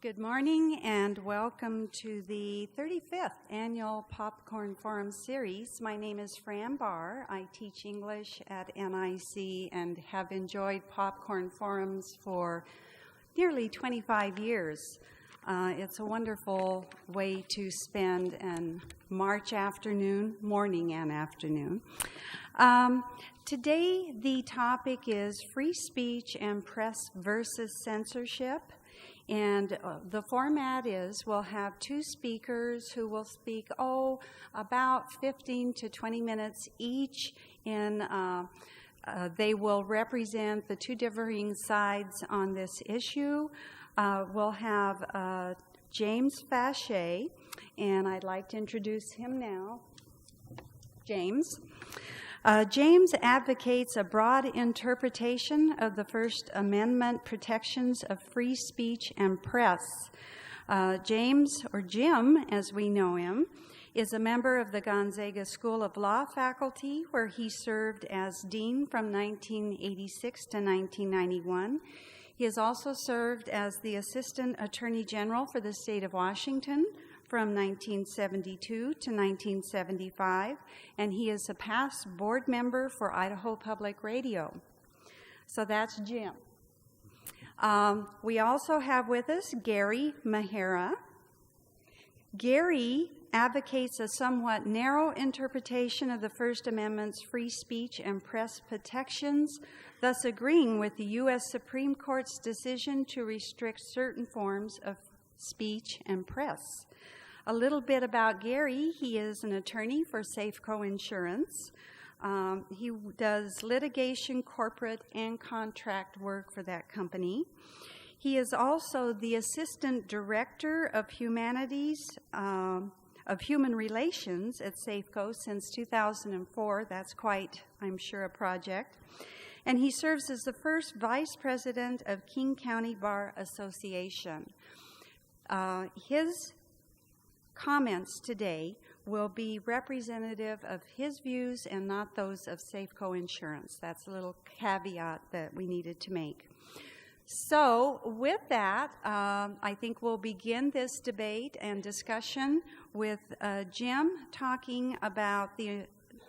Good morning and welcome to the 35th Annual Popcorn Forum Series. My name is Fran Barr. I teach English at NIC and have enjoyed Popcorn Forums for nearly 25 years. It's a wonderful way to spend an March afternoon, morning and afternoon. Today the topic is free speech and press versus censorship. And the format is we'll have two speakers who will speak, about 15 to 20 minutes each. They will represent the two differing sides on this issue. We'll have James Fashea, and I'd like to introduce him now. James. James advocates a broad interpretation of the First Amendment protections of free speech and press. James, or Jim as we know him, is a member of the Gonzaga School of Law faculty, where he served as dean from 1986 to 1991. He has also served as the Assistant Attorney General for the state of Washington from 1972 to 1975, and he is a past board member for Idaho Public Radio. So that's Jim. We also have with us Gary Mahara. Gary advocates a somewhat narrow interpretation of the First Amendment's free speech and press protections, thus agreeing with the U.S. Supreme Court's decision to restrict certain forms of speech and press. A little bit about Gary. He is an attorney for Safeco Insurance. He does litigation, corporate, and contract work for that company. He is also the Assistant Director of Human Relations at Safeco since 2004. That's quite, I'm sure, a project. And he serves as the first Vice President of King County Bar Association. His comments today will be representative of his views and not those of Safeco Insurance. That's a little caveat that we needed to make. So with that, I think we'll begin this debate and discussion with Jim talking about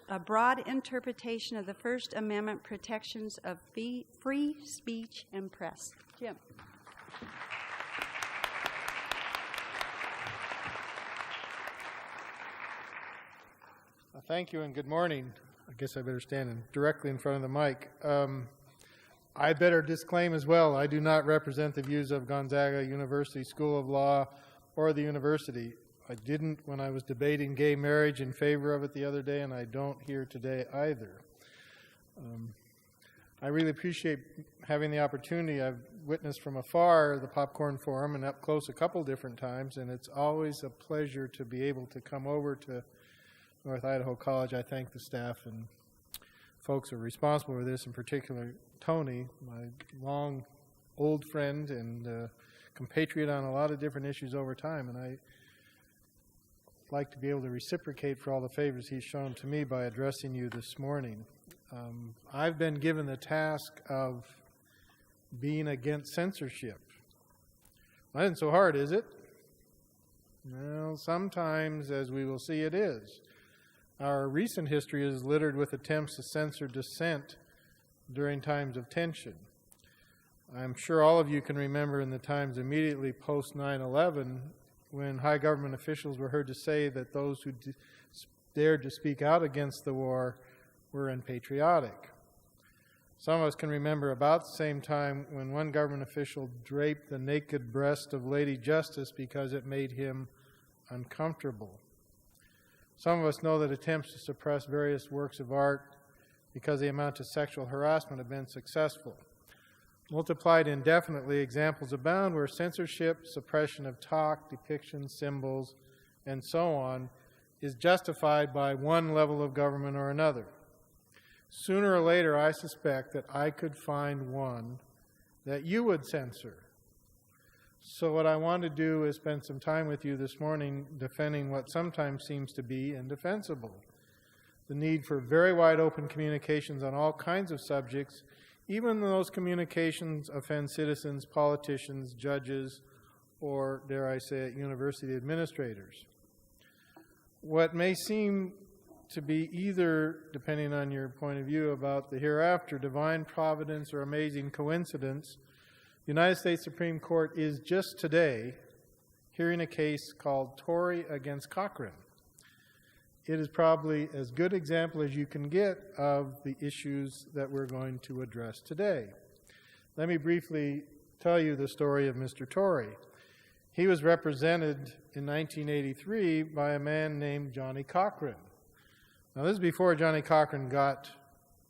a broad interpretation of the First Amendment protections of free speech and press. Jim. Thank you and good morning. I guess I better stand directly in front of the mic. I better disclaim as well, I do not represent the views of Gonzaga University School of Law or the university. I didn't when I was debating gay marriage in favor of it the other day, and I don't here today either. I really appreciate having the opportunity. I've witnessed from afar the Popcorn Forum and up close a couple different times, and it's always a pleasure to be able to come over to North Idaho College. I thank the staff and folks who are responsible for this, in particular Tony, my long old friend and compatriot on a lot of different issues over time, and I like to be able to reciprocate for all the favors he's shown to me by addressing you this morning. I've been given the task of being against censorship. That isn't so hard, is it? Well, sometimes, as we will see, it is. Our recent history is littered with attempts to censor dissent during times of tension. I'm sure all of you can remember in the times immediately post 9/11 when high government officials were heard to say that those who dared to speak out against the war were unpatriotic. Some of us can remember about the same time when one government official draped the naked breast of Lady Justice because it made him uncomfortable. Some of us know that attempts to suppress various works of art because they amount to sexual harassment have been successful. Multiplied indefinitely, examples abound where censorship, suppression of talk, depictions, symbols, and so on is justified by one level of government or another. Sooner or later, I suspect that I could find one that you would censor. So what I want to do is spend some time with you this morning defending what sometimes seems to be indefensible. The need for very wide open communications on all kinds of subjects, even though those communications offend citizens, politicians, judges, or, dare I say it, university administrators. What may seem to be either, depending on your point of view about the hereafter, divine providence or amazing coincidence, the United States Supreme Court is just today hearing a case called Torrey against Cochran. It is probably as good example as you can get of the issues that we're going to address today. Let me briefly tell you the story of Mr. Torrey. He was represented in 1983 by a man named Johnny Cochran. Now, this is before Johnny Cochran got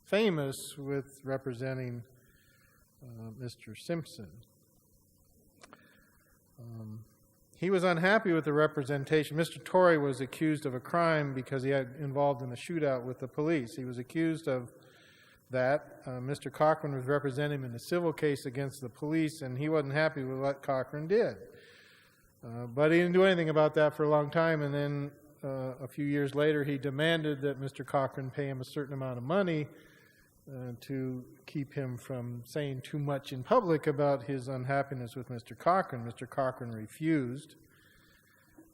famous with representing Mr. Simpson. He was unhappy with the representation. Mr. Torrey was accused of a crime because he had involved in a shootout with the police. He was accused of that. Mr. Cochran was representing him in a civil case against the police, and he wasn't happy with what Cochran did. But he didn't do anything about that for a long time, and then a few years later he demanded that Mr. Cochran pay him a certain amount of money to keep him from saying too much in public about his unhappiness with Mr. Cochran. Mr. Cochran refused.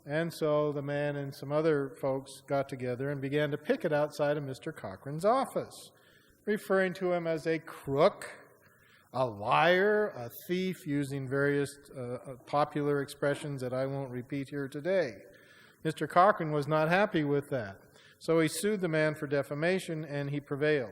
And so the man and some other folks got together and began to picket outside of Mr. Cochran's office, referring to him as a crook, a liar, a thief, using various popular expressions that I won't repeat here today. Mr. Cochran was not happy with that. So he sued the man for defamation, and he prevailed.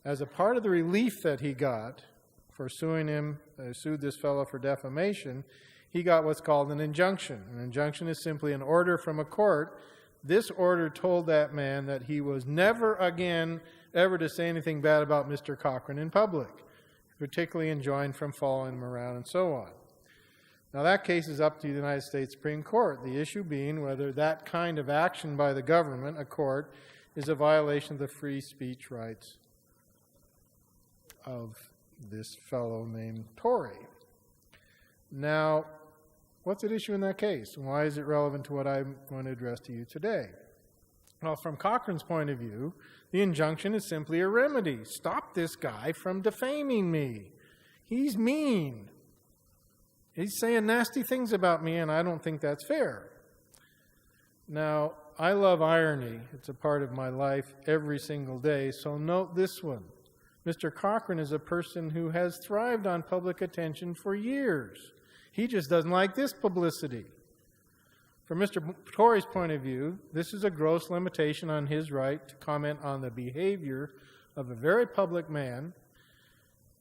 As a part of the relief that he got for suing him, sued this fellow for defamation, he got what's called an injunction. An injunction is simply an order from a court. This order told that man that he was never again ever to say anything bad about Mr. Cochran in public, particularly enjoined from following him around and so on. Now, that case is up to the United States Supreme Court, the issue being whether that kind of action by the government, a court, is a violation of the free speech rights of this fellow named Torrey. Now, what's at issue in that case? And why is it relevant to what I'm going to address to you today? Well, from Cochran's point of view, the injunction is simply a remedy. Stop this guy from defaming me. He's mean. He's saying nasty things about me, and I don't think that's fair. Now, I love irony. It's a part of my life every single day, so note this one. Mr. Cochran is a person who has thrived on public attention for years. He just doesn't like this publicity. From Mr. Torrey's point of view, this is a gross limitation on his right to comment on the behavior of a very public man,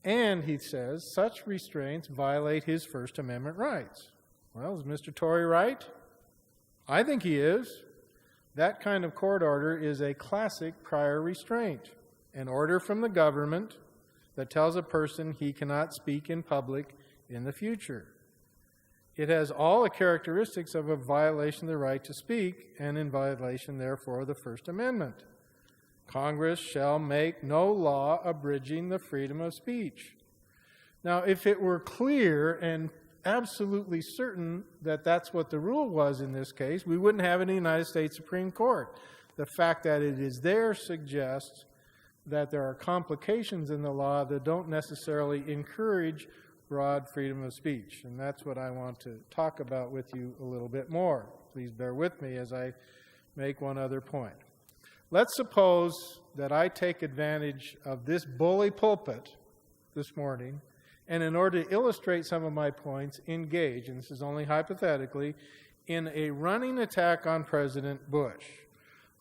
and he says such restraints violate his First Amendment rights. Well, is Mr. Torrey right? I think he is. That kind of court order is a classic prior restraint, an order from the government that tells a person he cannot speak in public in the future. It has all the characteristics of a violation of the right to speak, and in violation, therefore, of the First Amendment. Congress shall make no law abridging the freedom of speech. Now, if it were clear and absolutely certain that that's what the rule was in this case, we wouldn't have it in the United States Supreme Court. The fact that it is there suggests that there are complications in the law that don't necessarily encourage broad freedom of speech. And that's what I want to talk about with you a little bit more. Please bear with me as I make one other point. Let's suppose that I take advantage of this bully pulpit this morning, and in order to illustrate some of my points, engage, and this is only hypothetically, in a running attack on President Bush.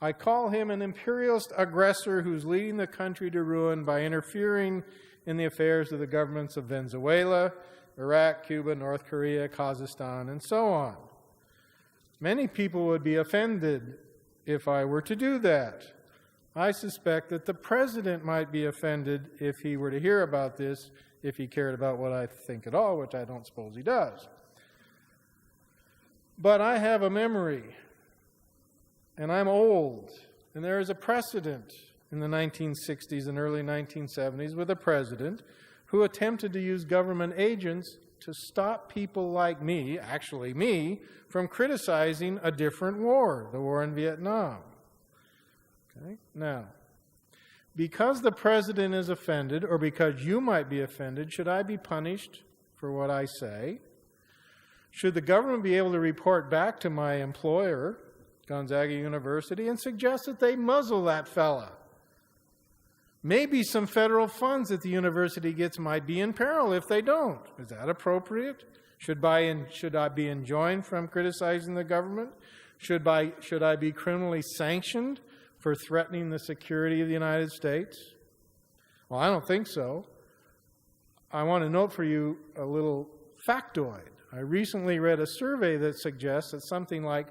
I call him an imperialist aggressor who's leading the country to ruin by interfering in the affairs of the governments of Venezuela, Iraq, Cuba, North Korea, Kazakhstan, and so on. Many people would be offended if I were to do that. I suspect that the president might be offended if he were to hear about this, if he cared about what I think at all, which I don't suppose he does. But I have a memory, and I'm old, and there is a precedent in the 1960s and early 1970s with a president who attempted to use government agents to stop people like me, actually me, from criticizing a different war, the war in Vietnam. Okay? Now, because the president is offended, or because you might be offended, should I be punished for what I say? Should the government be able to report back to my employer, Gonzaga University, and suggest that they muzzle that fella? Maybe some federal funds that the university gets might be in peril if they don't. Is that appropriate? Should I be enjoined from criticizing the government? Should I be criminally sanctioned for threatening the security of the United States? Well, I don't think so. I want to note for you a little factoid. I recently read a survey that suggests that something like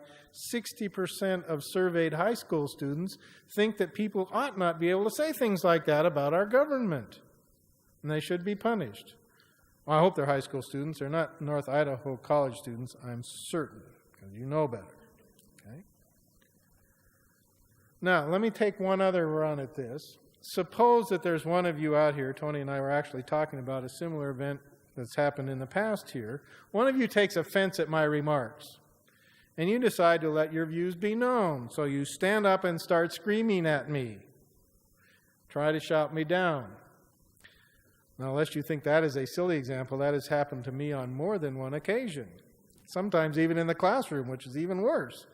60% of surveyed high school students think that people ought not be able to say things like that about our government, and they should be punished. Well, I hope they're high school students. They're not North Idaho college students, I'm certain, because you know better. Okay? Now, let me take one other run at this. Suppose that there's one of you out here, Tony and I were actually talking about a similar event that's happened in the past here. One of you takes offense at my remarks, and you decide to let your views be known. So you stand up and start screaming at me. Try to shout me down. Now, unless you think that is a silly example, that has happened to me on more than one occasion. Sometimes even in the classroom, which is even worse.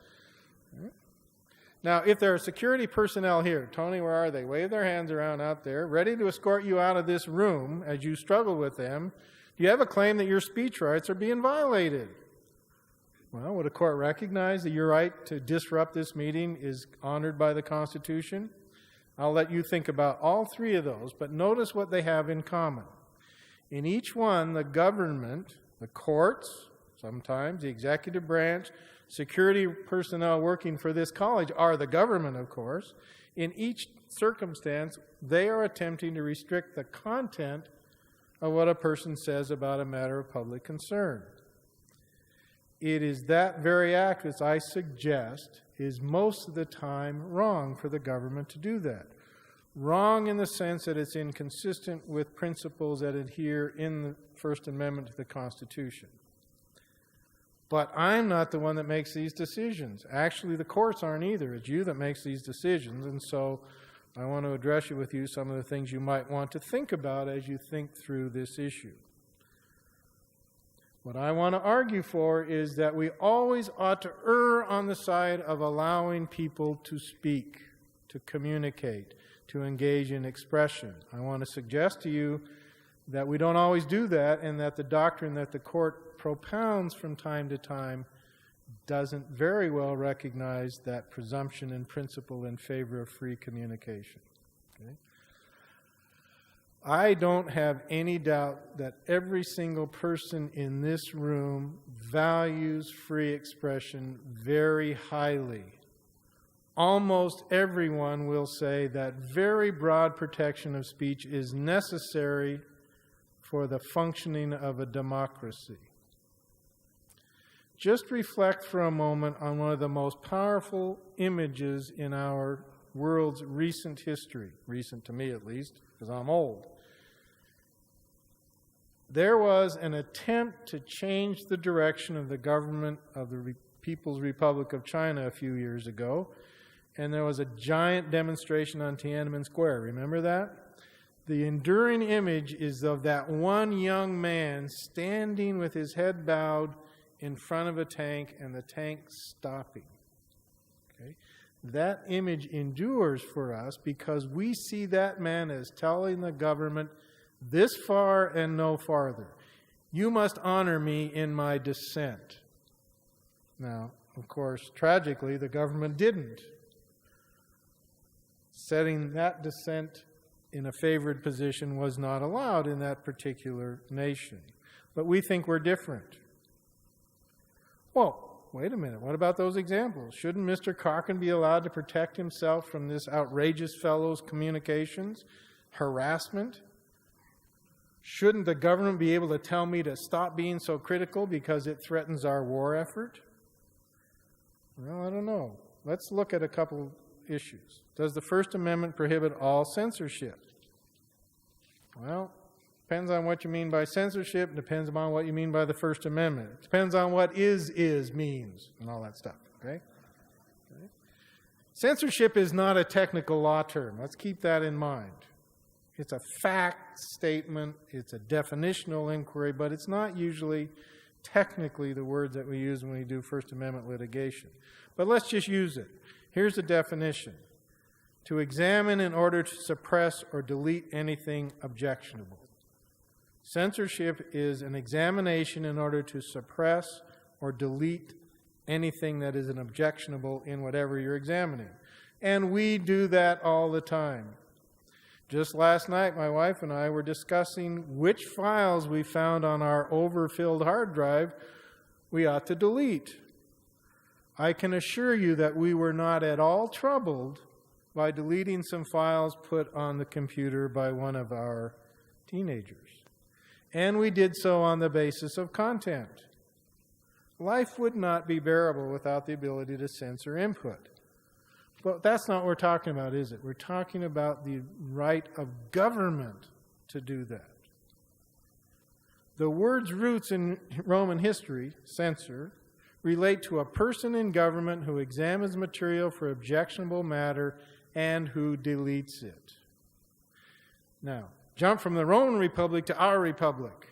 Now, if there are security personnel here, Tony, where are they? Wave their hands around out there, ready to escort you out of this room as you struggle with them. Do you have a claim that your speech rights are being violated? Well, would a court recognize that your right to disrupt this meeting is honored by the Constitution? I'll let you think about all three of those, but notice what they have in common. In each one, the government, the courts, sometimes the executive branch, security personnel working for this college are the government, of course. In each circumstance, they are attempting to restrict the content of what a person says about a matter of public concern. It is that very act, as I suggest, is most of the time wrong for the government to do that. Wrong in the sense that it's inconsistent with principles that adhere in the First Amendment to the Constitution. But I'm not the one that makes these decisions. Actually, the courts aren't either. It's you that makes these decisions, and so I want to address with you some of the things you might want to think about as you think through this issue. What I want to argue for is that we always ought to err on the side of allowing people to speak, to communicate, to engage in expression. I want to suggest to you that we don't always do that, and that the doctrine that the court propounds from time to time doesn't very well recognize that presumption and principle in favor of free communication. Okay? I don't have any doubt that every single person in this room values free expression very highly. Almost everyone will say that very broad protection of speech is necessary for the functioning of a democracy. Just reflect for a moment on one of the most powerful images in our world's recent history, recent to me at least, because I'm old. There was an attempt to change the direction of the government of the People's Republic of China a few years ago, and there was a giant demonstration on Tiananmen Square. Remember that? The enduring image is of that one young man standing with his head bowed in front of a tank and the tank stopping. Okay? That image endures for us because we see that man as telling the government, this far and no farther. You must honor me in my dissent. Now, of course, tragically, the government didn't. Setting that dissent in a favored position was not allowed in that particular nation. But we think we're different. Well, wait a minute. What about those examples? Shouldn't Mr. Cochran be allowed to protect himself from this outrageous fellow's communications, harassment? Shouldn't the government be able to tell me to stop being so critical because it threatens our war effort? Well, I don't know. Let's look at a couple issues. Does the First Amendment prohibit all censorship? Well, depends on what you mean by censorship. Depends upon what you mean by the First Amendment. It depends on what is means and all that stuff. Okay? Censorship is not a technical law term. Let's keep that in mind. It's a fact statement. It's a definitional inquiry, but it's not usually technically the words that we use when we do First Amendment litigation. But let's just use it. Here's the definition. To examine in order to suppress or delete anything objectionable. Censorship is an examination in order to suppress or delete anything that is an objectionable in whatever you're examining. And we do that all the time. Just last night, my wife and I were discussing which files we found on our overfilled hard drive we ought to delete. I can assure you that we were not at all troubled by deleting some files put on the computer by one of our teenagers. And we did so on the basis of content. Life would not be bearable without the ability to censor input. But that's not what we're talking about, is it? We're talking about the right of government to do that. The word's roots in Roman history, censor, relate to a person in government who examines material for objectionable matter and who deletes it. Now, jump from the Roman Republic to our republic.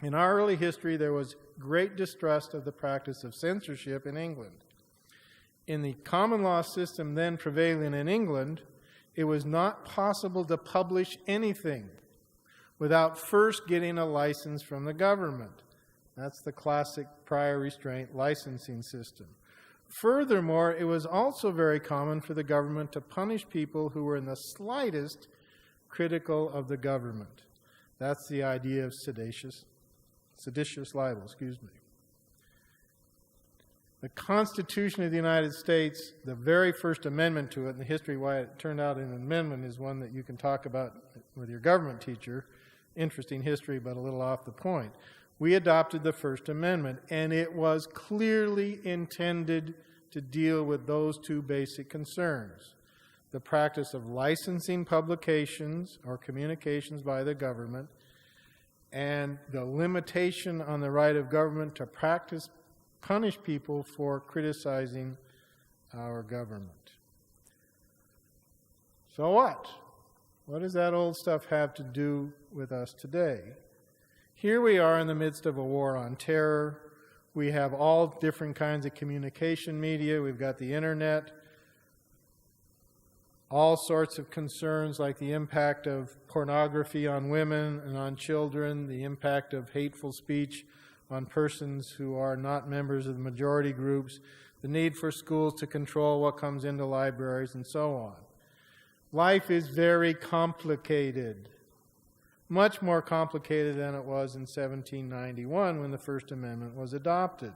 In our early history, there was great distrust of the practice of censorship in England. In the common law system then prevailing in England, it was not possible to publish anything without first getting a license from the government. That's the classic prior restraint licensing system. Furthermore, it was also very common for the government to punish people who were in the slightest critical of the government. That's the idea of seditious libel, The Constitution of the United States, the very first amendment to it, and the history why it turned out an amendment is one that you can talk about with your government teacher. Interesting history, but a little off the point. We adopted the First Amendment, and it was clearly intended to deal with those two basic concerns. The practice of licensing publications or communications by the government, and the limitation on the right of government to punish people for criticizing our government. So what? What does that old stuff have to do with us today? Here we are in the midst of a war on terror. We have all different kinds of communication media. We've got the internet, all sorts of concerns like the impact of pornography on women and on children, the impact of hateful speech on persons who are not members of the majority groups, the need for schools to control what comes into libraries, and so on. Life is very complicated, much more complicated than it was in 1791 when the First Amendment was adopted.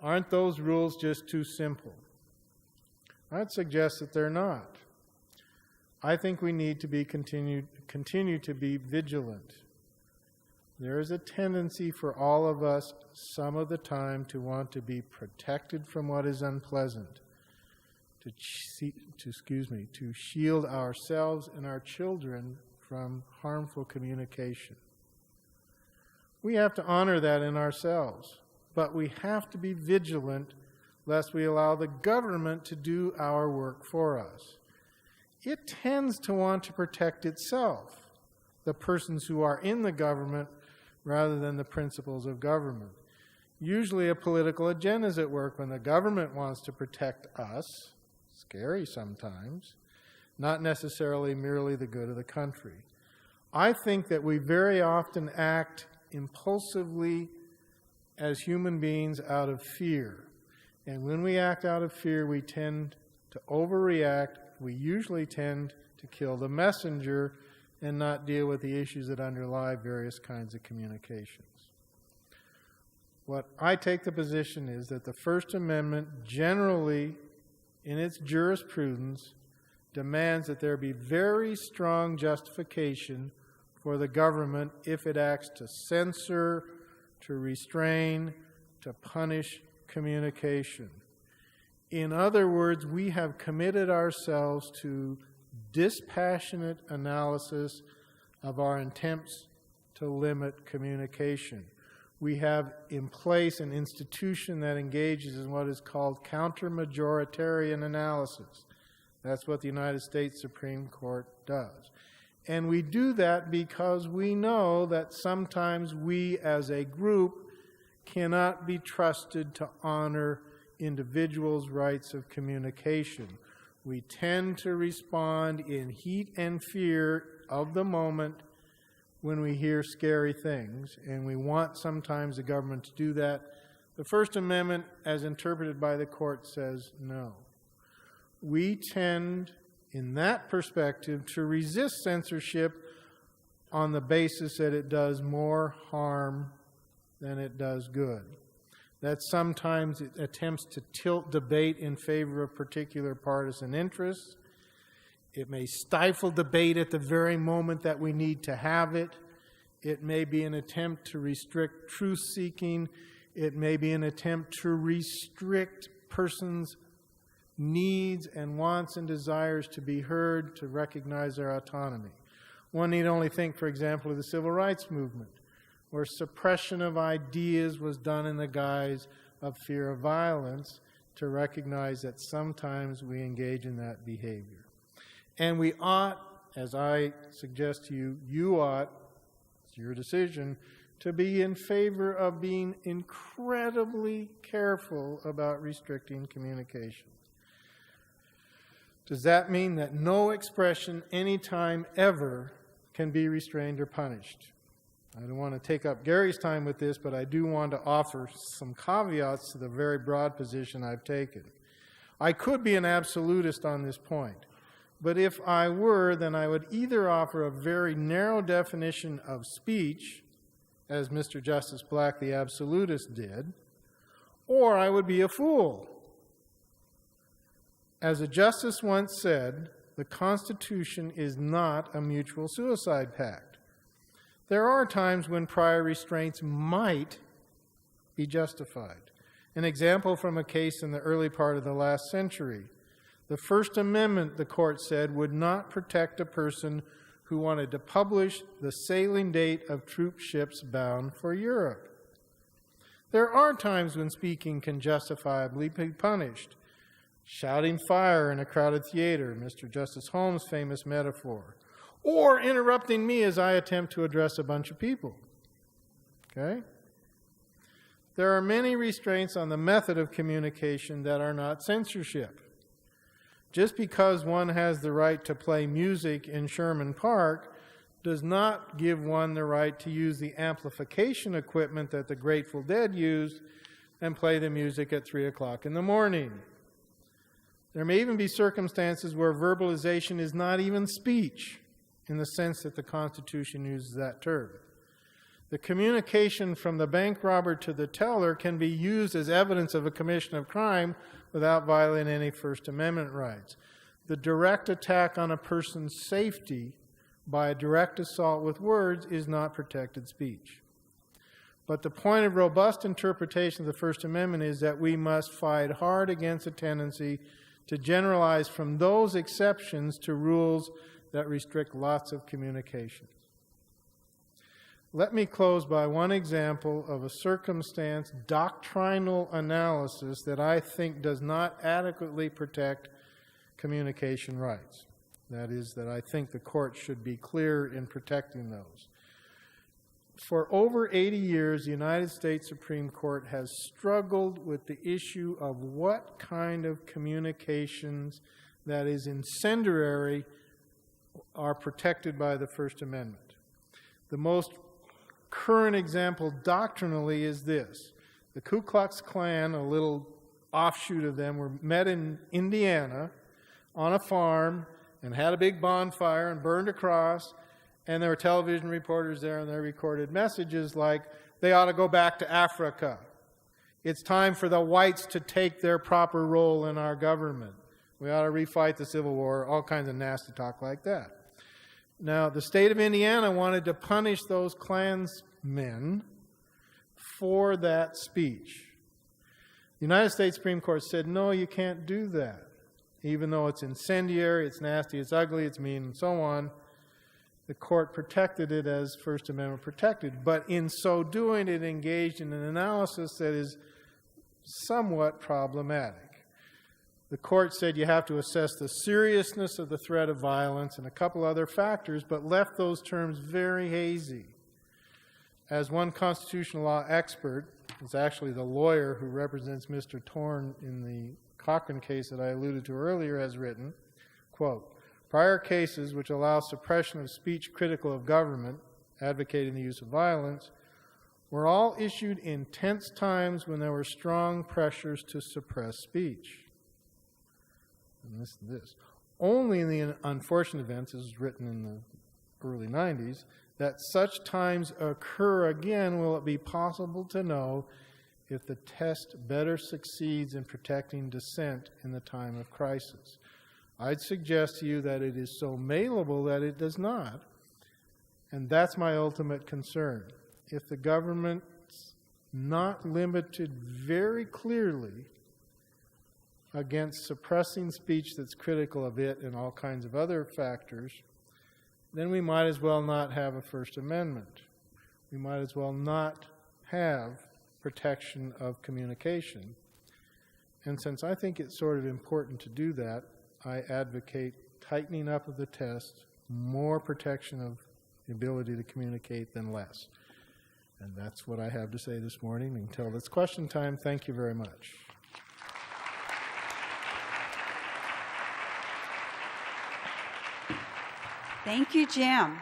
Aren't those rules just too simple? I'd suggest that they're not. I think we need to continue to be vigilant. There is a tendency for all of us some of the time to want to be protected from what is unpleasant, to shield ourselves and our children from harmful communication. We have to honor that in ourselves, but we have to be vigilant lest we allow the government to do our work for us. It tends to want to protect itself, the persons who are in the government, rather than the principles of government. Usually a political agenda is at work when the government wants to protect us, scary sometimes, not necessarily merely the good of the country. I think that we very often act impulsively as human beings out of fear. And when we act out of fear, we tend to overreact. We usually tend to kill the messenger and not deal with the issues that underlie various kinds of communications. What I take the position is that the First Amendment generally, in its jurisprudence, demands that there be very strong justification for the government if it acts to censor, to restrain, to punish communication. In other words, we have committed ourselves to dispassionate analysis of our attempts to limit communication. We have in place an institution that engages in what is called counter-majoritarian analysis. That's what the United States Supreme Court does. And we do that because we know that sometimes we as a group cannot be trusted to honor individuals' rights of communication. We tend to respond in heat and fear of the moment when we hear scary things, and we want sometimes the government to do that. The First Amendment, as interpreted by the court, says no. We tend, in that perspective, to resist censorship on the basis that it does more harm than it does good. That sometimes it attempts to tilt debate in favor of particular partisan interests. It may stifle debate at the very moment that we need to have it. It may be an attempt to restrict truth-seeking. It may be an attempt to restrict persons' needs and wants and desires to be heard, to recognize their autonomy. One need only think, for example, of the civil rights movement, where suppression of ideas was done in the guise of fear of violence, to recognize that sometimes we engage in that behavior. And we ought, as I suggest to you, you ought, it's your decision, to be in favor of being incredibly careful about restricting communication. Does that mean that no expression anytime ever can be restrained or punished? I don't want to take up Gary's time with this, but I do want to offer some caveats to the very broad position I've taken. I could be an absolutist on this point, but if I were, then I would either offer a very narrow definition of speech, as Mr. Justice Black, the absolutist, did, or I would be a fool. As a justice once said, the Constitution is not a mutual suicide pact. There are times when prior restraints might be justified. An example from a case in the early part of the last century. The First Amendment, the court said, would not protect a person who wanted to publish the sailing date of troop ships bound for Europe. There are times when speaking can justifiably be punished. Shouting fire in a crowded theater, Mr. Justice Holmes' famous metaphor. Or interrupting me as I attempt to address a bunch of people. Okay? There are many restraints on the method of communication that are not censorship. Just because one has the right to play music in Sherman Park does not give one the right to use the amplification equipment that the Grateful Dead used and play the music at 3 o'clock in the morning. There may even be circumstances where verbalization is not even speech, in the sense that the Constitution uses that term. The communication from the bank robber to the teller can be used as evidence of a commission of crime without violating any First Amendment rights. The direct attack on a person's safety by a direct assault with words is not protected speech. But the point of robust interpretation of the First Amendment is that we must fight hard against a tendency to generalize from those exceptions to rules that restrict lots of communications. Let me close by one example of a circumstance doctrinal analysis that I think does not adequately protect communication rights. That is, that I think the court should be clear in protecting those. For over 80 years, the United States Supreme Court has struggled with the issue of what kind of communications that is incendiary are protected by the First Amendment. The most current example doctrinally is this. The Ku Klux Klan, a little offshoot of them, were met in Indiana on a farm and had a big bonfire and burned a cross, and there were television reporters there, and they recorded messages like, they ought to go back to Africa. It's time for the whites to take their proper role in our government. We ought to refight the Civil War, all kinds of nasty talk like that. Now, the state of Indiana wanted to punish those Klansmen for that speech. The United States Supreme Court said, no, you can't do that. Even though it's incendiary, it's nasty, it's ugly, it's mean, and so on, the court protected it as First Amendment protected. But in so doing, it engaged in an analysis that is somewhat problematic. The court said you have to assess the seriousness of the threat of violence and a couple other factors, but left those terms very hazy. As one constitutional law expert, it's actually the lawyer who represents Mr. Torn in the Cochran case that I alluded to earlier, has written, quote, prior cases which allow suppression of speech critical of government, advocating the use of violence, were all issued in tense times when there were strong pressures to suppress speech. And this. Only in the unfortunate events, as was written in the early 90s, that such times occur again will it be possible to know if the test better succeeds in protecting dissent in the time of crisis. I'd suggest to you that it is so malleable that it does not, and that's my ultimate concern. If the government's not limited very clearly against suppressing speech that's critical of it and all kinds of other factors, then we might as well not have a First Amendment. We might as well not have protection of communication. And since I think it's sort of important to do that, I advocate tightening up of the test, more protection of the ability to communicate than less. And that's what I have to say this morning. Until it's question time, thank you very much. Thank you, Jim.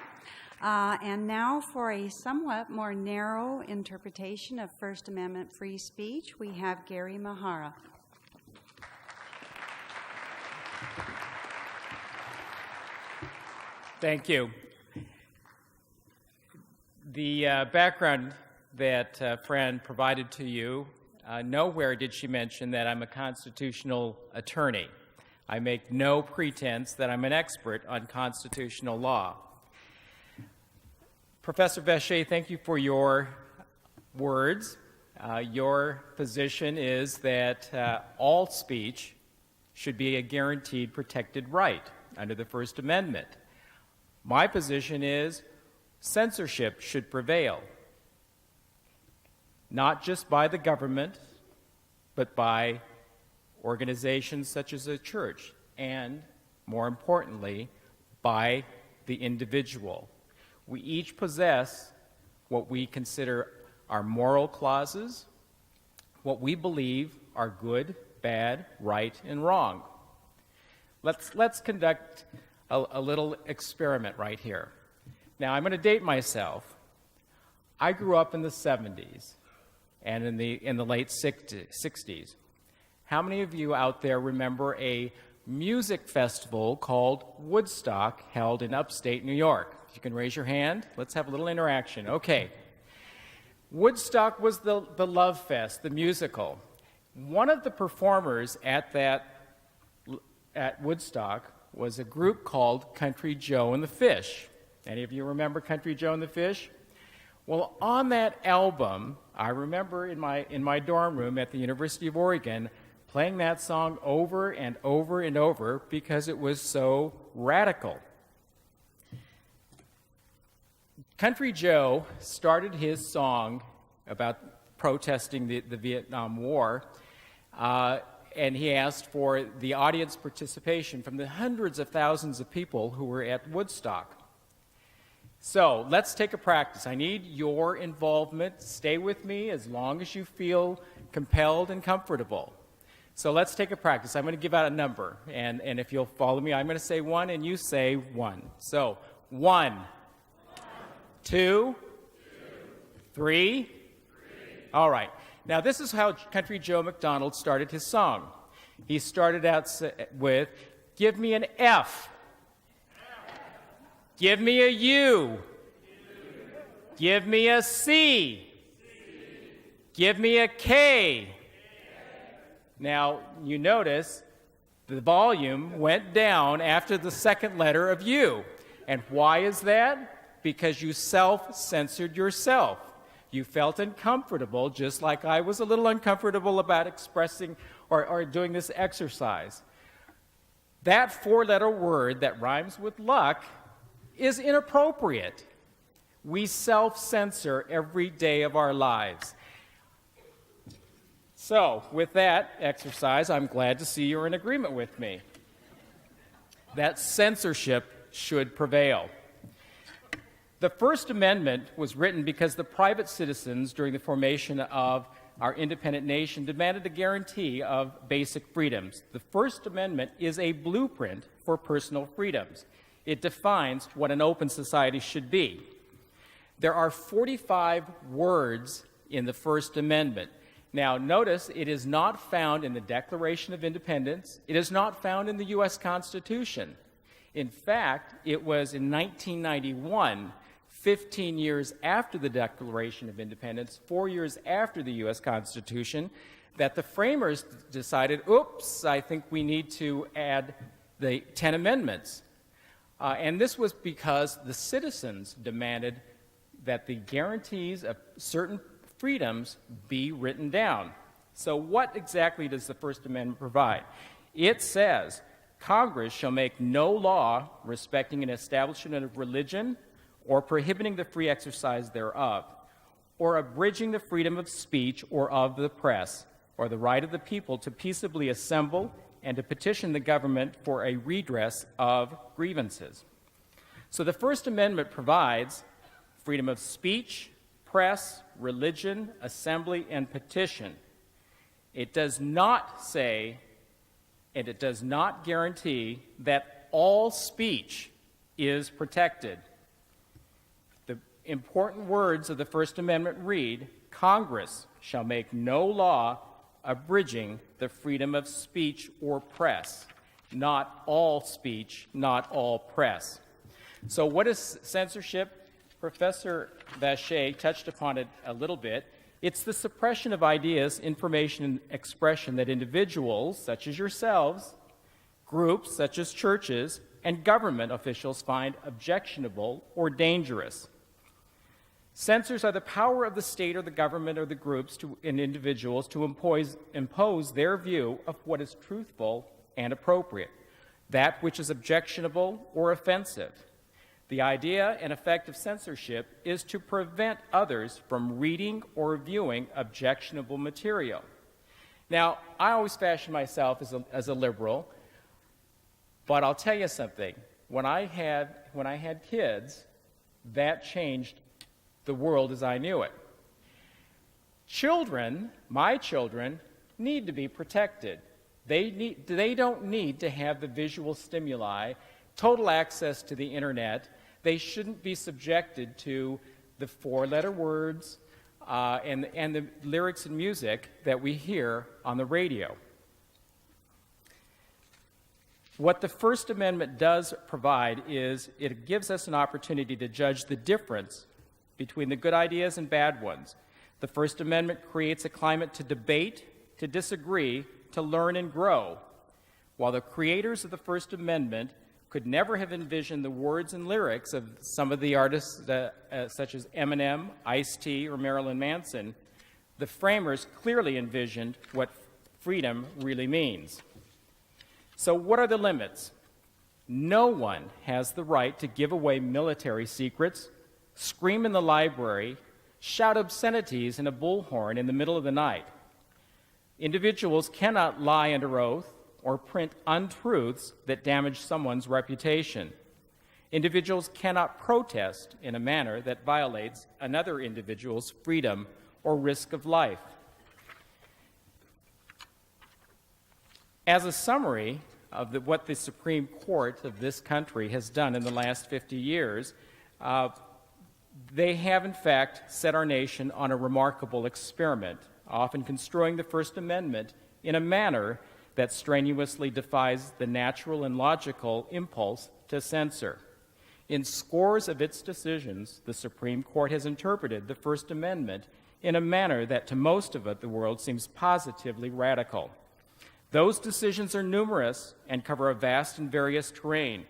And now for a somewhat more narrow interpretation of First Amendment free speech, we have Gary Mahara. Thank you. The background that Fran provided to you, nowhere did she mention that I'm a constitutional attorney. I make no pretense that I'm an expert on constitutional law. Professor Vacher, thank you for your words. Your position is that all speech should be a guaranteed protected right under the First Amendment. My position is censorship should prevail, not just by the government, but by organizations such as a church, and, more importantly, by the individual. We each possess what we consider our moral clauses, what we believe are good, bad, right, and wrong. Let's conduct a little experiment right here. Now, I'm going to date myself. I grew up in the 70s and in the late 60s. How many of you out there remember a music festival called Woodstock held in upstate New York? You can raise your hand. Let's have a little interaction. Okay. Woodstock was the Love Fest, the musical. One of the performers at Woodstock was a group called Country Joe and the Fish. Any of you remember Country Joe and the Fish? Well, on that album, I remember in my dorm room at the University of Oregon playing that song over and over and over because it was so radical. Country Joe started his song about protesting the Vietnam War, and he asked for the audience participation from the hundreds of thousands of people who were at Woodstock. So let's take a practice. I need your involvement. Stay with me as long as you feel compelled and comfortable. So let's take a practice. I'm going to give out a number, and if you'll follow me, I'm going to say 1 and you say 1. So 1, 2, 3. All right. Now this is how Country Joe McDonald started his song. He started out with, give me an F. Give me a U. Give me a C. Give me a K. Now, you notice the volume went down after the second letter of U. And why is that? Because you self-censored yourself. You felt uncomfortable, just like I was a little uncomfortable about expressing or doing this exercise. That four-letter word that rhymes with luck is inappropriate. We self-censor every day of our lives. So, with that exercise, I'm glad to see you're in agreement with me that censorship should prevail. The First Amendment was written because the private citizens, during the formation of our independent nation, demanded a guarantee of basic freedoms. The First Amendment is a blueprint for personal freedoms. It defines what an open society should be. There are 45 words in the First Amendment. Now, notice it is not found in the Declaration of Independence. It is not found in the U.S. Constitution. In fact, it was in 1991, 15 years after the Declaration of Independence, 4 years after the U.S. Constitution, that the framers decided, oops, I think we need to add the 10 amendments. And this was because the citizens demanded that the guarantees of certain freedoms be written down. So what exactly does the First Amendment provide? It says, Congress shall make no law respecting an establishment of religion or prohibiting the free exercise thereof, or abridging the freedom of speech or of the press, or the right of the people to peaceably assemble and to petition the government for a redress of grievances. So the First Amendment provides freedom of speech, press, religion, assembly, and petition. It does not say, and it does not guarantee that all speech is protected. The important words of the First Amendment read, Congress shall make no law abridging the freedom of speech or press. Not all speech, not all press. So what is censorship? Professor Vacher touched upon it a little bit. It's the suppression of ideas, information, and expression that individuals, such as yourselves, groups, such as churches, and government officials find objectionable or dangerous. Censors are the power of the state or the government or the groups and individuals to impose their view of what is truthful and appropriate, that which is objectionable or offensive. The idea and effect of censorship is to prevent others from reading or viewing objectionable material. Now, I always fashion myself as a liberal, but I'll tell you something. When I had kids, that changed the world as I knew it. Children, my children, need to be protected. They don't need to have the visual stimuli, total access to the internet. They shouldn't be subjected to the four-letter words and the lyrics and music that we hear on the radio. What the First Amendment does provide is it gives us an opportunity to judge the difference between the good ideas and bad ones. The First Amendment creates a climate to debate, to disagree, to learn and grow. While the creators of the First Amendment could never have envisioned the words and lyrics of some of the artists such as Eminem, Ice-T, or Marilyn Manson, the framers clearly envisioned what freedom really means. So what are the limits? No one has the right to give away military secrets, scream in the library, shout obscenities in a bullhorn in the middle of the night. Individuals cannot lie under oath or print untruths that damage someone's reputation. Individuals cannot protest in a manner that violates another individual's freedom or risk of life. As a summary of what the Supreme Court of this country has done in the last 50 years, they have, in fact, set our nation on a remarkable experiment, often construing the First Amendment in a manner that strenuously defies the natural and logical impulse to censor. In scores of its decisions, the Supreme Court has interpreted the First Amendment in a manner that to most of the world seems positively radical. Those decisions are numerous and cover a vast and various terrain,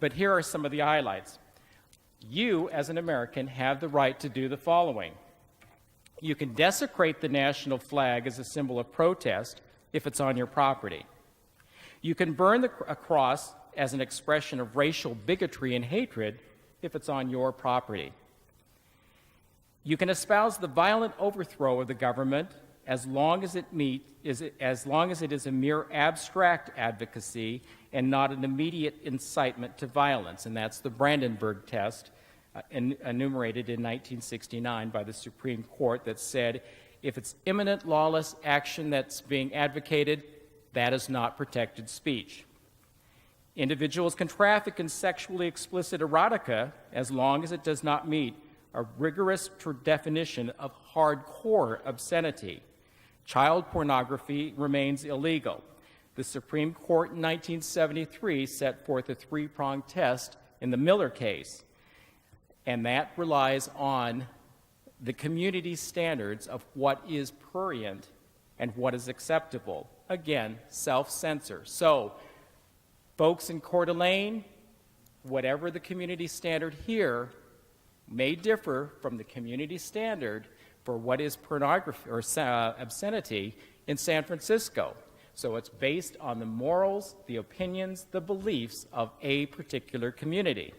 but here are some of the highlights. You, as an American, have the right to do the following. You can desecrate the national flag as a symbol of protest if it's on your property. You can burn a cross as an expression of racial bigotry and hatred if it's on your property. You can espouse the violent overthrow of the government as long as it is a mere abstract advocacy and not an immediate incitement to violence. And that's the Brandenburg test enumerated in 1969 by the Supreme Court that said if it's imminent lawless action that's being advocated, that is not protected speech. Individuals can traffic in sexually explicit erotica as long as it does not meet a rigorous definition of hardcore obscenity. Child pornography remains illegal. The Supreme Court in 1973 set forth a three-pronged test in the Miller case, and that relies on the community standards of what is prurient and what is acceptable. Again, self-censor. So, folks in Coeur d'Alene, whatever the community standard here may differ from the community standard for what is pornography or obscenity in San Francisco. So it's based on the morals, the opinions, the beliefs of a particular community.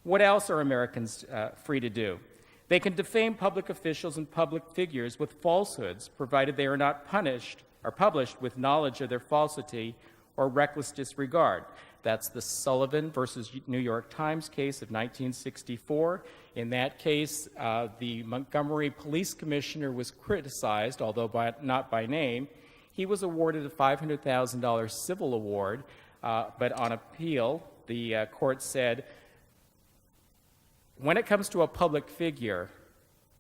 What else are Americans free to do? They can defame public officials and public figures with falsehoods, provided they are not punished or published with knowledge of their falsity or reckless disregard. That's the Sullivan versus New York Times case of 1964. In that case, the Montgomery police commissioner was criticized, although not by name. He was awarded a $500,000 civil award, but on appeal, the court said, when it comes to a public figure,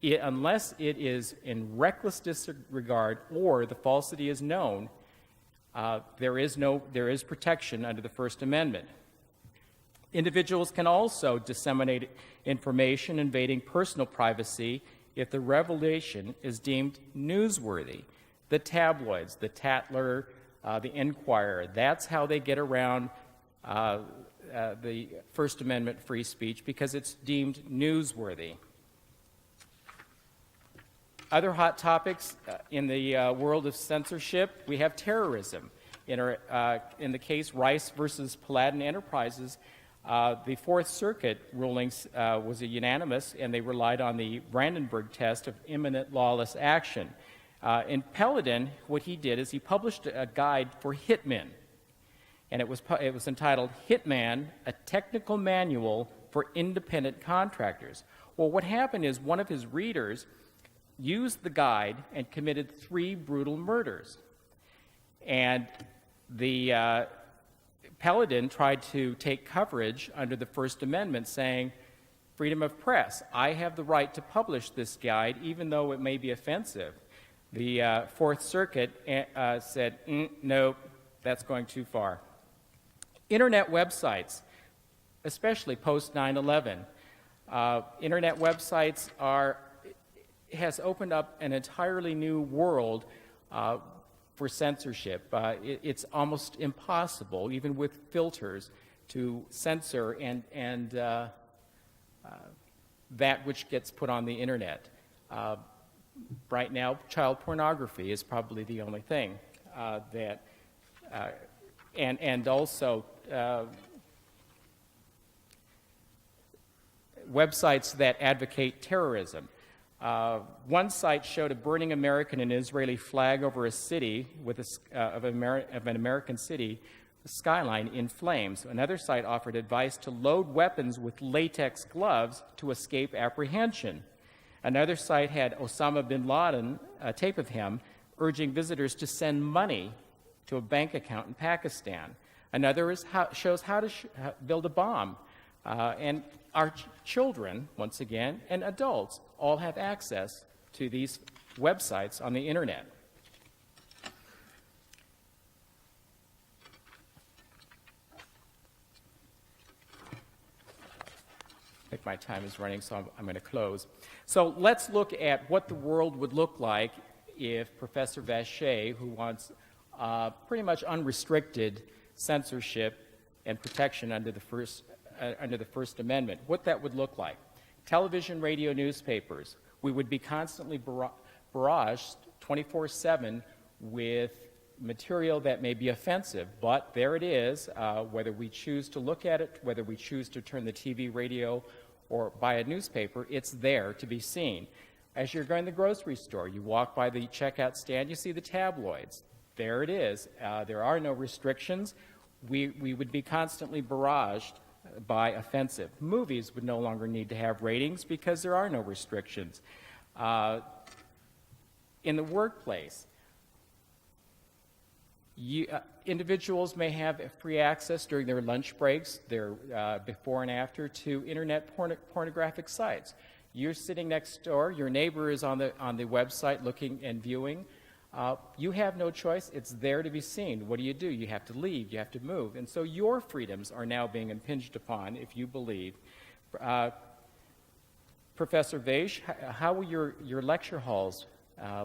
unless it is in reckless disregard or the falsity is known, there is protection under the First Amendment. Individuals can also disseminate information invading personal privacy if the revelation is deemed newsworthy. The tabloids, the Tatler, the Enquirer, that's how they get around the First Amendment free speech, because it's deemed newsworthy. Other hot topics in the world of censorship, we have terrorism. In the case Rice versus Paladin Enterprises, the Fourth Circuit rulings was unanimous, and they relied on the Brandenburg test of imminent lawless action. In Paladin, what he did is he published a guide for hitmen, and it was entitled Hitman, a Technical Manual for Independent Contractors. Well, what happened is one of his readers used the guide and committed 3 brutal murders. And the Paladin tried to take coverage under the First Amendment, saying, freedom of press, I have the right to publish this guide even though it may be offensive. The Fourth Circuit said, no, that's going too far. Internet websites, especially post 9/11, internet websites has opened up an entirely new world for censorship. It's almost impossible, even with filters, to censor and that which gets put on the internet. Right now, child pornography is probably the only thing that, and also websites that advocate terrorism. One site showed a burning American and Israeli flag over a city with of an American city skyline in flames. Another site offered advice to load weapons with latex gloves to escape apprehension. Another site had Osama bin Laden, a tape of him, urging visitors to send money to a bank account in Pakistan. Another shows how to build a bomb. And our children, once again, and adults all have access to these websites on the internet. I think my time is running, so I'm going to close. So let's look at what the world would look like if Professor Vacher, who wants pretty much unrestricted censorship and protection under the First Amendment, what that would look like. Television, radio, newspapers. We would be constantly barraged 24/7 with material that may be offensive, but there it is, whether we choose to look at it, whether we choose to turn the TV, radio, or buy a newspaper, it's there to be seen. As you're going to the grocery store, you walk by the checkout stand, you see the tabloids. There it is. There are no restrictions. We would be constantly barraged by offensive. Movies would no longer need to have ratings because there are no restrictions. In the workplace, individuals may have free access during their lunch breaks, their before and after, to internet pornographic sites. You're sitting next door, your neighbor is on the website looking and viewing. You have no choice. It's there to be seen. What do? You have to leave. You have to move. And so your freedoms are now being impinged upon, if you believe. Professor Vaish, how will your lecture halls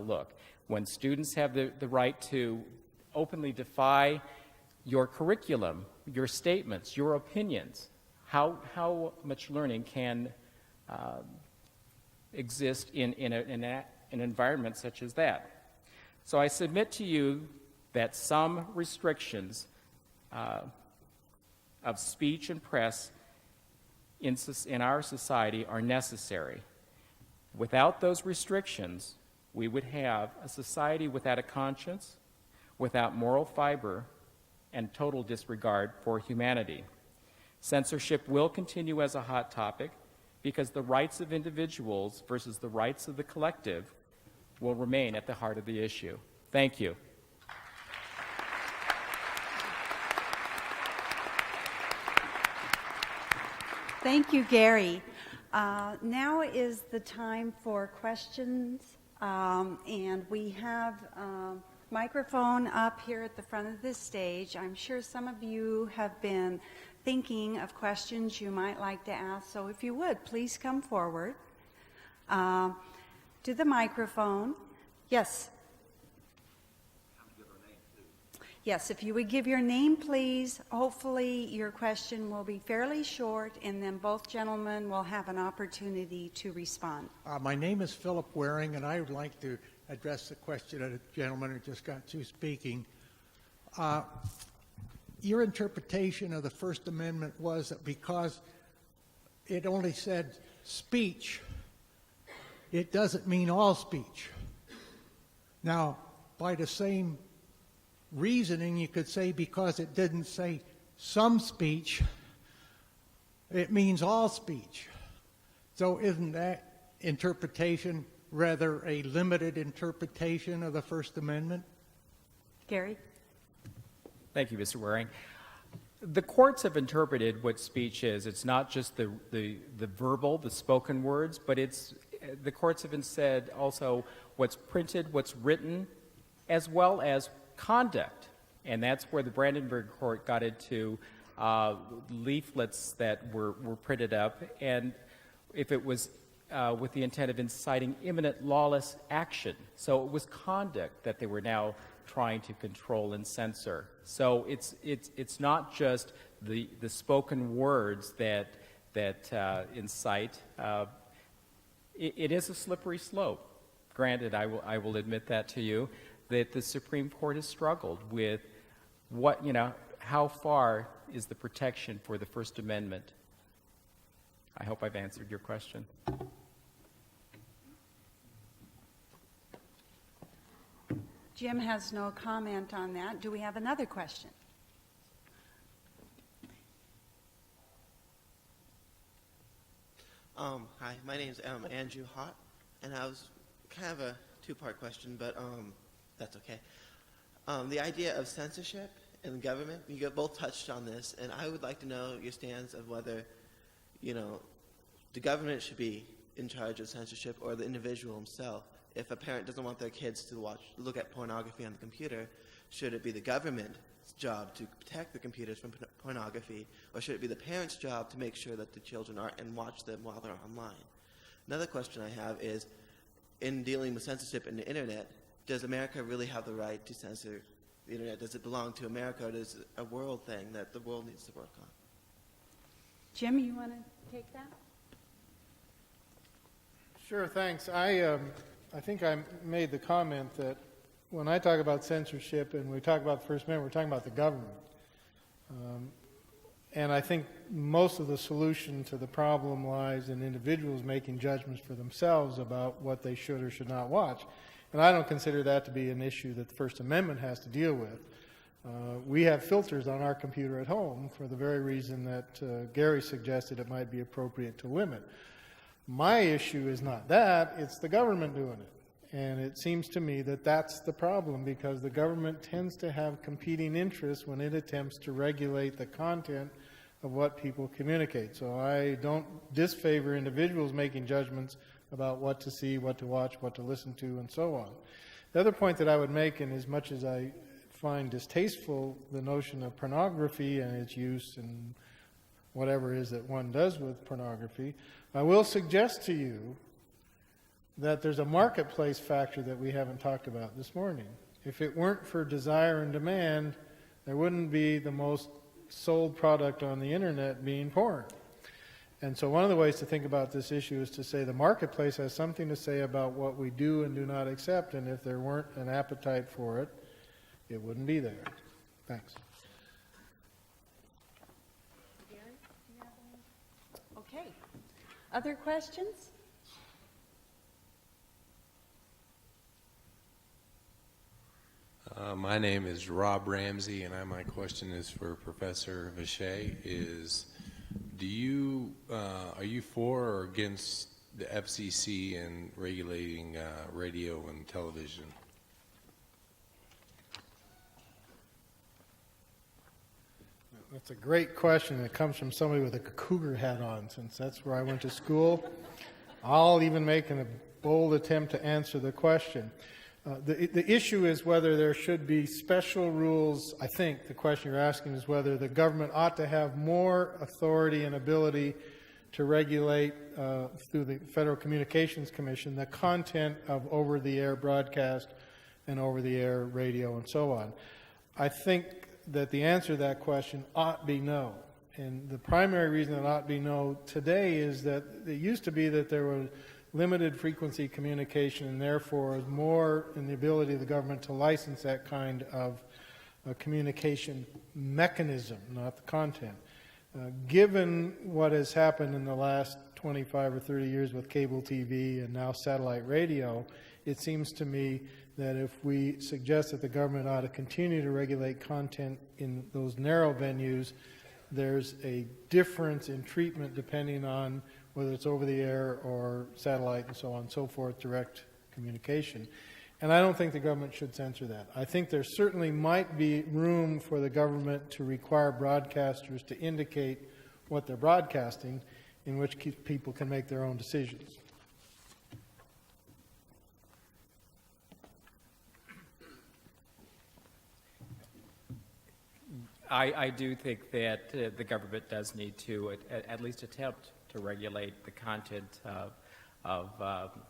look when students have the right to openly defy your curriculum, your statements, your opinions? How much learning can exist in an environment such as that? So I submit to you that some restrictions of speech and press in our society are necessary. Without those restrictions, we would have a society without a conscience, without moral fiber, and total disregard for humanity. Censorship will continue as a hot topic because the rights of individuals versus the rights of the collective will remain at the heart of the issue. Thank you. Thank you, Gary. Now is the time for questions, and we have a microphone up here at the front of the stage. I'm sure some of you have been thinking of questions you might like to ask, so if you would, please come forward to the microphone. Yes. Yes, if you would give your name, please. Hopefully your question will be fairly short, and then both gentlemen will have an opportunity to respond. My name is Philip Waring, and I would like to address the question of the gentleman who just got through speaking. Your interpretation of the First Amendment was that because it only said speech, it doesn't mean all speech. Now, by the same reasoning, you could say because it didn't say some speech, it means all speech. So isn't that interpretation rather a limited interpretation of the First Amendment? Gary? Thank you, Mr. Waring. The courts have interpreted what speech is. It's not just the verbal, the spoken words, but the courts have said also what's printed, what's written, as well as conduct. And that's where the Brandenburg court got into leaflets that were printed up, and if it was with the intent of inciting imminent lawless action. So it was conduct that they were now trying to control and censor. So it's not just the spoken words that incite. It is a slippery slope. Granted, I will admit that to you, that the Supreme Court has struggled with how far is the protection for the First Amendment. I hope I've answered your question. Jim has no comment on that. Do we have another question? Hi, my name is Andrew Hott, and I was kind of a two-part question, but that's okay. The idea of censorship in government, you both touched on this, and I would like to know your stance of whether, the government should be in charge of censorship or the individual himself. If a parent doesn't want their kids to look at pornography on the computer, should it be the government's job to protect the computers from pornography, or should it be the parents' job to make sure that the children aren't and watch them while they're online? Another question I have is, in dealing with censorship in the internet, does America really have the right to censor the internet? Does it belong to America, or is it a world thing that the world needs to work on? Jim, you want to take that? Sure, thanks. I think I made the comment that when I talk about censorship and we talk about the First Amendment, we're talking about the government. And I think most of the solution to the problem lies in individuals making judgments for themselves about what they should or should not watch. And I don't consider that to be an issue that the First Amendment has to deal with. We have filters on our computer at home for the very reason that Gary suggested it might be appropriate to limit. My issue is not that, it's the government doing it. And it seems to me that that's the problem, because the government tends to have competing interests when it attempts to regulate the content of what people communicate. So I don't disfavor individuals making judgments about what to see, what to watch, what to listen to, and so on. The other point that I would make, and as much as I find distasteful the notion of pornography and its use and whatever it is that one does with pornography, I will suggest to you that there's a marketplace factor that we haven't talked about this morning. If it weren't for desire and demand, there wouldn't be the most sold product on the internet being porn. And so one of the ways to think about this issue is to say the marketplace has something to say about what we do and do not accept, and if there weren't an appetite for it, it wouldn't be there. Thanks. Gary, do you have any? Okay. Other questions? My name is Rob Ramsey, and my question is for Professor Vacher. Are you for or against the FCC and regulating radio and television? That's a great question. It comes from somebody with a cougar hat on, since that's where I went to school. I'll even make a bold attempt to answer the question. The issue is whether there should be special rules. I think the question you're asking is whether the government ought to have more authority and ability to regulate through the Federal Communications Commission the content of over-the-air broadcast and over-the-air radio and so on. I think that the answer to that question ought be no. And the primary reason it ought to be no today is that it used to be that there was limited frequency communication, and therefore is more in the ability of the government to license that kind of communication mechanism, not the content. Given what has happened in the last 25 or 30 years with cable TV and now satellite radio, it seems to me that if we suggest that the government ought to continue to regulate content in those narrow venues, there's a difference in treatment depending on whether it's over the air or satellite and so on and so forth, direct communication. And I don't think the government should censor that. I think there certainly might be room for the government to require broadcasters to indicate what they're broadcasting, in which people can make their own decisions. I do think that the government does need to at least attempt to regulate the content of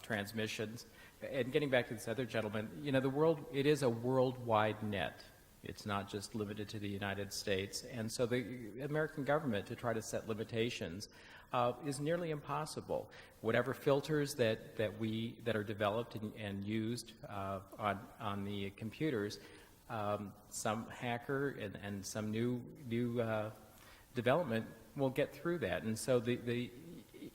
transmissions. And getting back to this other gentleman, you know, it is a worldwide net. It's not just limited to the United States. And so the American government, to try to set limitations, is nearly impossible. Whatever filters that are developed and used on the computers, some hacker and some new development will get through that, and so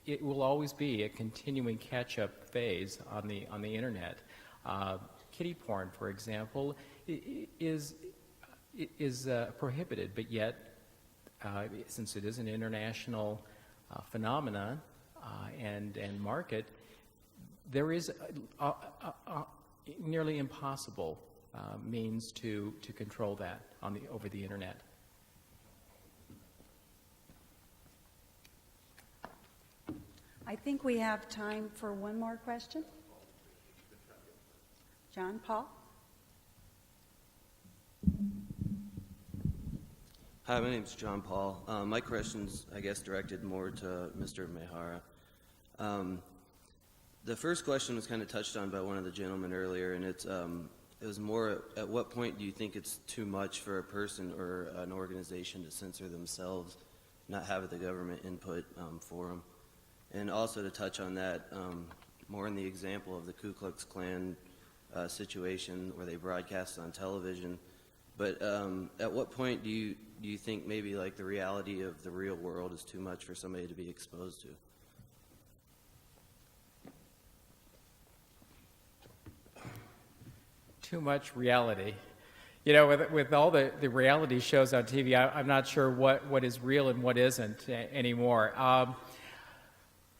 it will always be a continuing catch-up phase on the internet. Kiddie porn, for example, is prohibited, but yet, since it is an international phenomenon and market, there is nearly impossible means to control that over the internet. I think we have time for one more question. John Paul? Hi, my name's John Paul. My question's, I guess, directed more to Mr. Mehara. The first question was kind of touched on by one of the gentlemen earlier, and it was more, at what point do you think it's too much for a person or an organization to censor themselves, not have the government input for them? And also to touch on that, more in the example of the Ku Klux Klan situation where they broadcast on television, but at what point do do you think maybe like the reality of the real world is too much for somebody to be exposed to? Too much reality. You know, with all the reality shows on TV, I'm not sure what is real and what isn't anymore.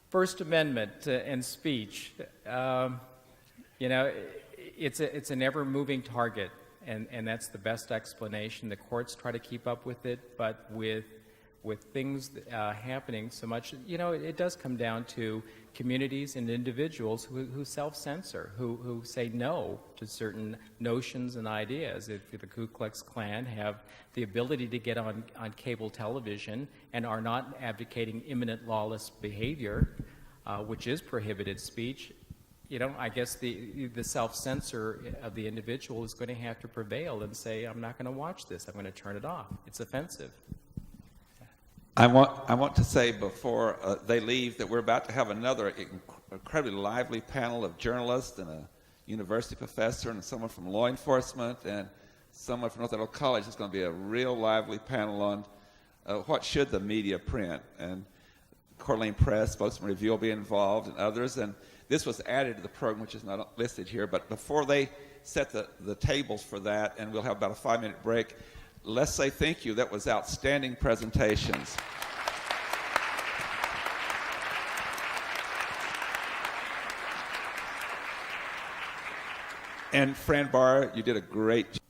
First Amendment and speech, you know, it's an ever-moving target, and that's the best explanation. The courts try to keep up with it, but with things happening so much, you know, it does come down to communities and individuals who self-censor, who say no to certain notions and ideas. If the Ku Klux Klan have the ability to get on cable television and are not advocating imminent lawless behavior, which is prohibited speech, you know, I guess the self-censor of the individual is going to have to prevail and say, I'm not going to watch this, I'm going to turn it off. It's offensive. I want to say before they leave that we're about to have another incredibly lively panel of journalists and a university professor and someone from law enforcement and someone from North Idaho College. It's going to be a real lively panel on what should the media print. And Coeur d'Alene Press, Spokesman Review will be involved and others. And this was added to the program, which is not listed here. But before they set the tables for that, and we'll have about a 5-minute break, let's say thank you. That was outstanding presentations. And Fran Barr, you did a great job.